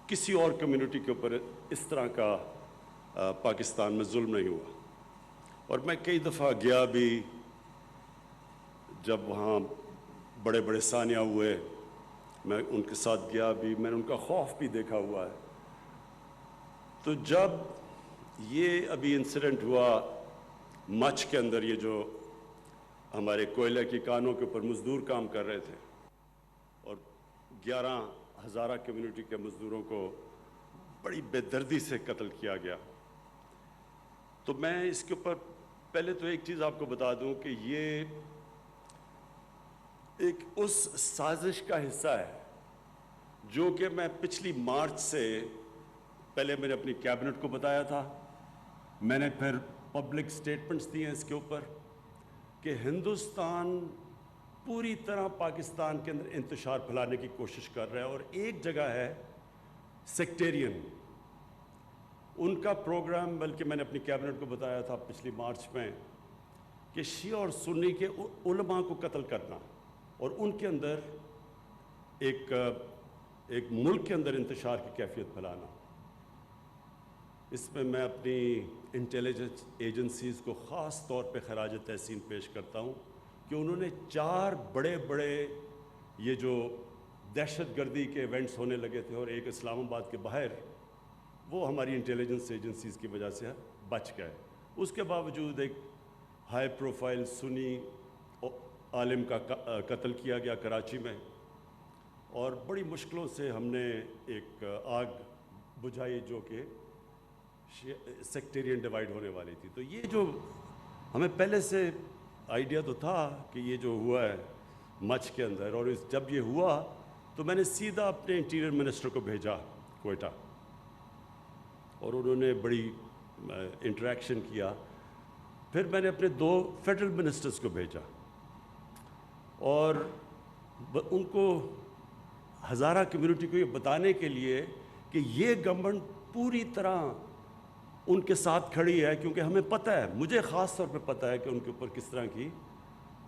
کسی اور کمیونٹی کے اوپر اس طرح کا پاکستان میں ظلم نہیں ہوا. اور میں کئی دفعہ گیا بھی، جب وہاں بڑے بڑے سانیہ ہوئے میں ان کے ساتھ گیا بھی، میں نے ان کا خوف بھی دیکھا ہوا ہے. تو جب یہ ابھی انسیڈنٹ ہوا مچھ کے اندر، یہ جو ہمارے کوئلہ کی کانوں کے اوپر مزدور کام کر رہے تھے اور 11,000 کمیونٹی کے مزدوروں کو بڑی بے دردی سے قتل کیا گیا، تو میں اس کے اوپر پہلے تو ایک چیز آپ کو بتا دوں کہ یہ ایک اس سازش کا حصہ ہے جو کہ میں پچھلی مارچ سے پہلے میں نے اپنی کیبنٹ کو بتایا تھا. میں نے پھر پبلک سٹیٹمنٹس دیے ہیں اس کے اوپر کہ ہندوستان پوری طرح پاکستان کے اندر انتشار پھیلانے کی کوشش کر رہا ہے، اور ایک جگہ ہے سیکٹیرین ان کا پروگرام، بلکہ میں نے اپنی کیبنٹ کو بتایا تھا پچھلی مارچ میں کہ شیعہ اور سنی کے علماء کو قتل کرنا اور ان کے اندر ایک ملک کے اندر انتشار کی کیفیت پھیلانا. اس میں میں اپنی انٹیلیجنس ایجنسیز کو خاص طور پہ خراج تحسین پیش کرتا ہوں کہ انہوں نے 4 بڑے بڑے یہ جو دہشت گردی کے ایونٹس ہونے لگے تھے، اور ایک اسلام آباد کے باہر، وہ ہماری انٹیلیجنس ایجنسیز کی وجہ سے بچ گئے. اس کے باوجود ایک ہائی پروفائل سنی عالم کا قتل کیا گیا کراچی میں، اور بڑی مشکلوں سے ہم نے ایک آگ بجھائی جو کہ سیکٹیرین ڈیوائیڈ ہونے والی تھی. تو یہ جو ہمیں پہلے سے آئیڈیا تو تھا کہ یہ جو ہوا ہے مچھ کے اندر، اور جب یہ ہوا تو میں نے سیدھا اپنے انٹیریئر منسٹر کو بھیجا کوئٹہ، اور انہوں نے بڑی انٹریکشن کیا. پھر میں نے اپنے 2 فیڈرل منسٹرز کو بھیجا، اور ان کو ہزارہ کمیونٹی کو یہ بتانے کے لیے کہ یہ گورنمنٹ پوری طرح ان کے ساتھ کھڑی ہے، کیونکہ ہمیں پتہ ہے، مجھے خاص طور پہ پتہ ہے کہ ان کے اوپر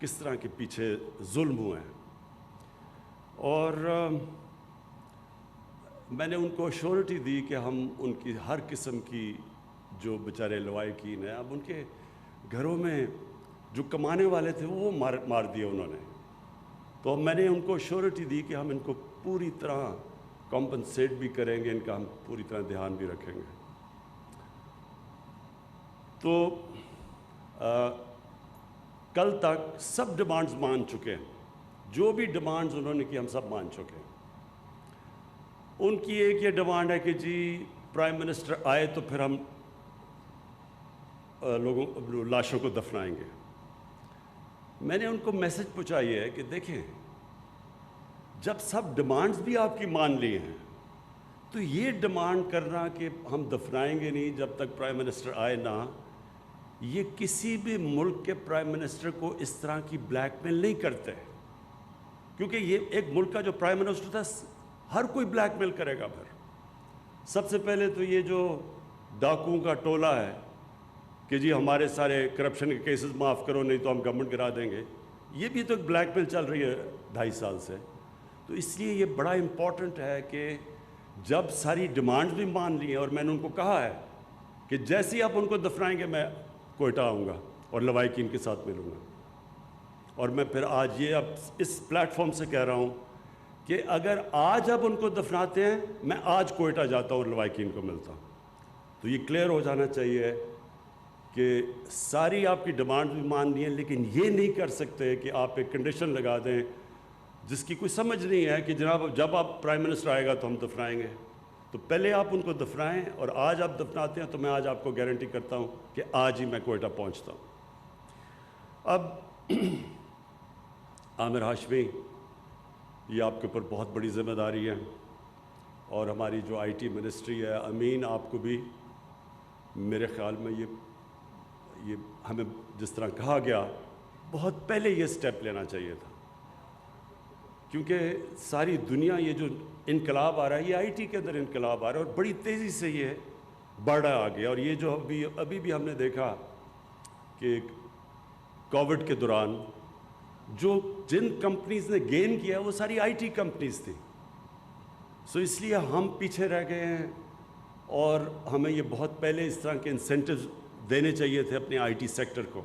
کس طرح کے پیچھے ظلم ہوئے ہیں. اور میں نے ان کو ایشورٹی دی کہ ہم ان کی ہر قسم کی جو بیچارے لوائقین ہیں، اب ان کے گھروں میں جو کمانے والے تھے وہ مار دیے انہوں نے، تو میں نے ان کو ایشورٹی دی کہ ہم ان کو پوری طرح کمپنسیٹ بھی کریں گے، ان کا ہم پوری طرح دھیان بھی رکھیں گے. تو کل تک سب ڈیمانڈز مان چکے ہیں، جو بھی ڈیمانڈز انہوں نے کی ہم سب مان چکے ہیں. ان کی ایک یہ ڈیمانڈ ہے کہ جی پرائم منسٹر آئے تو پھر ہم لاشوں کو دفنائیں گے. میں نے ان کو میسج پہنچائی ہے کہ دیکھیں، جب سب ڈیمانڈز بھی آپ کی مان لی ہیں تو یہ ڈیمانڈ کرنا کہ ہم دفنائیں گے نہیں جب تک پرائم منسٹر آئے نہ، یہ کسی بھی ملک کے پرائم منسٹر کو اس طرح کی بلیک میل نہیں کرتے، کیونکہ یہ ایک ملک کا جو پرائم منسٹر تھا ہر کوئی بلیک میل کرے گا. پھر سب سے پہلے تو یہ جو ڈاکوؤں کا ٹولہ ہے کہ جی ہمارے سارے کرپشن کے کیسز معاف کرو نہیں تو ہم گورنمنٹ گرا دیں گے، یہ بھی تو ایک بلیک میل چل رہی ہے 2.5 سال سے. تو اس لیے یہ بڑا امپورٹنٹ ہے کہ جب ساری ڈیمانڈز بھی مان لی ہیں، اور میں نے ان کو کہا ہے کہ جیسے ہی آپ ان کو دفنائیں گے میں کوئٹہ آؤں گا اور لوائقین کے ساتھ ملوں گا. اور میں پھر آج یہ اب اس پلیٹ فارم سے کہہ رہا ہوں کہ اگر آج اب ان کو دفناتے ہیں، میں آج کوئٹہ جاتا ہوں اور لوائقین کو ملتا ہوں. تو یہ کلیئر ہو جانا چاہیے کہ ساری آپ کی ڈیمانڈ بھی مان لی ہیں، لیکن یہ نہیں کر سکتے کہ آپ ایک کنڈیشن لگا دیں جس کی کوئی سمجھ نہیں ہے کہ جناب جب آپ پرائم منسٹر آئے گا تو ہم دفنائیں گے. تو پہلے آپ ان کو دفنائیں، اور آج آپ دفناتے ہیں تو میں آج آپ کو گارنٹی کرتا ہوں کہ آج ہی میں کوئٹہ پہنچتا ہوں. اب عامر ہاشمی، یہ آپ کے اوپر بہت بڑی ذمہ داری ہے، اور ہماری جو آئی ٹی منسٹری ہے، امین آپ کو بھی میرے خیال میں یہ ہمیں جس طرح کہا گیا بہت پہلے یہ سٹیپ لینا چاہیے تھا، کیونکہ ساری دنیا یہ جو انقلاب آ رہا ہے یہ آئی ٹی کے اندر انقلاب آ رہا ہے، اور بڑی تیزی سے یہ بڑھ رہا آگے. اور یہ جو ابھی بھی ہم نے دیکھا کہ کووڈ کے دوران جن کمپنیز نے گین کیا وہ ساری آئی ٹی کمپنیز تھیں. سو اس لیے ہم پیچھے رہ گئے ہیں، اور ہمیں یہ بہت پہلے اس طرح کے انسینٹیوز دینے چاہیے تھے اپنے آئی ٹی سیکٹر کو،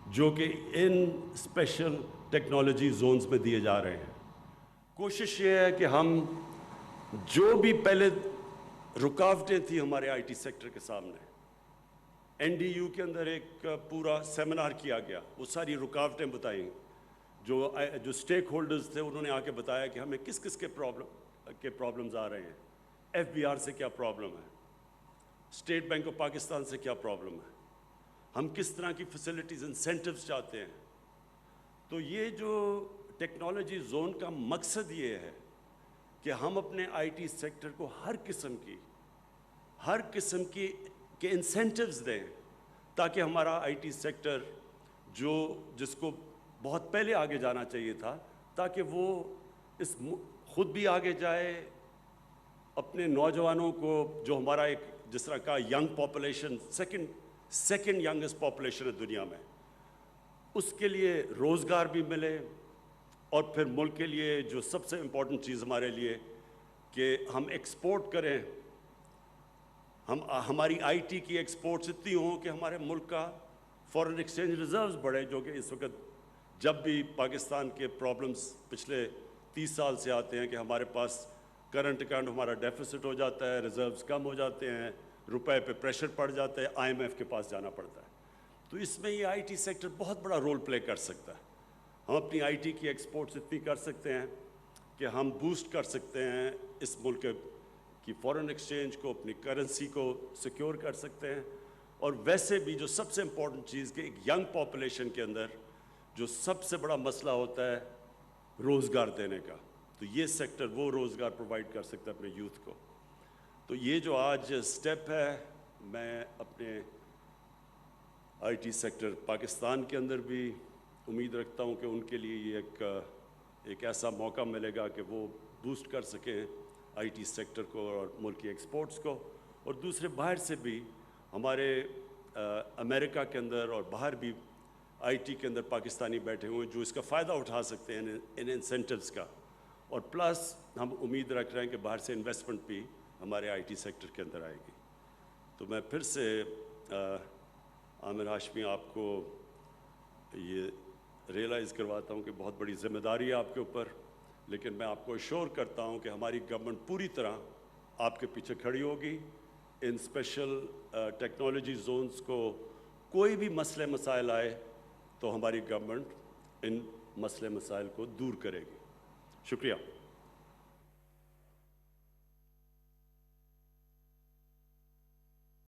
جو کہ ان اسپیشل ٹیکنالوجی زونز میں دیے جا رہے ہیں۔ کوشش یہ ہے کہ ہم جو بھی پہلے رکاوٹیں تھیں ہمارے آئی ٹی سیکٹر کے سامنے، این ڈی یو کے اندر ایک پورا سیمینار کیا گیا، وہ ساری رکاوٹیں بتائیں، جو اسٹیک ہولڈرز تھے انہوں نے آ کے بتایا کہ ہمیں کس کس کے پرابلمز آ رہے ہیں، ایف بی آر سے کیا پرابلم ہے، اسٹیٹ بینک آف پاکستان سے کیا پرابلم ہے، ہم کس طرح کی فیسلٹیز انسینٹیوز چاہتے ہیں۔ تو یہ جو ٹیکنالوجی زون کا مقصد یہ ہے کہ ہم اپنے آئی ٹی سیکٹر کو ہر قسم کی کے انسینٹیوز دیں، تاکہ ہمارا آئی ٹی سیکٹر جس کو بہت پہلے آگے جانا چاہیے تھا، تاکہ وہ خود بھی آگے جائے، اپنے نوجوانوں کو، جو ہمارا ایک جس طرح کا young population second youngest population ہے دنیا میں، اس کے لیے روزگار بھی ملے، اور پھر ملک کے لیے جو سب سے امپورٹنٹ چیز ہمارے لیے کہ ہم ایکسپورٹ کریں، ہماری آئی ٹی کی ایکسپورٹس اتنی ہوں کہ ہمارے ملک کا فارن ایکسچینج ریزروز بڑھے، جو کہ اس وقت جب بھی پاکستان کے پرابلمز پچھلے 30 سال سے آتے ہیں کہ ہمارے پاس کرنٹ اکاؤنٹ ہمارا ڈیفیسٹ ہو جاتا ہے، ریزروز کم ہو جاتے ہیں، روپے پہ پریشر پڑ جاتا ہے، آئی ایم ایف کے پاس جانا پڑتا ہے۔ تو اس میں یہ آئی ٹی سیکٹر بہت بڑا رول پلے کر سکتا ہے۔ ہم اپنی آئی ٹی کی ایکسپورٹس اتنی کر سکتے ہیں کہ ہم بوسٹ کر سکتے ہیں اس ملک کی فارن ایکسچینج کو، اپنی کرنسی کو سیکیور کر سکتے ہیں، اور ویسے بھی جو سب سے امپورٹنٹ چیز کہ ایک ینگ پاپولیشن کے اندر جو سب سے بڑا مسئلہ ہوتا ہے روزگار دینے کا، تو یہ سیکٹر وہ روزگار پرووائڈ کر سکتا ہے اپنے یوتھ کو۔ تو یہ جو آج سٹیپ ہے، میں اپنے آئی ٹی سیکٹر پاکستان کے اندر بھی امید رکھتا ہوں کہ ان کے لیے یہ ایک ایسا موقع ملے گا کہ وہ بوسٹ کر سکیں آئی ٹی سیکٹر کو اور ملک کی ایکسپورٹس کو، اور دوسرے باہر سے بھی ہمارے امریکہ کے اندر اور باہر بھی آئی ٹی کے اندر پاکستانی بیٹھے ہوئے ہیں جو اس کا فائدہ اٹھا سکتے ہیں ان انسینٹیوز کا، اور پلس ہم امید رکھ رہے ہیں کہ باہر سے انویسٹمنٹ بھی ہمارے آئی ٹی سیکٹر کے اندر آئے گی۔ تو میں پھر سے عامر ہاشمی آپ کو یہ ریئلائز کرواتا ہوں کہ بہت بڑی ذمہ داری ہے آپ کے اوپر، لیکن میں آپ کو ایشور کرتا ہوں کہ ہماری گورنمنٹ پوری طرح آپ کے پیچھے کھڑی ہوگی۔ ان اسپیشل ٹیکنالوجی زونز کو کوئی بھی مسئلے مسائل آئے تو ہماری گورنمنٹ ان مسئلے مسائل کو دور کرے گی۔ شکریہ۔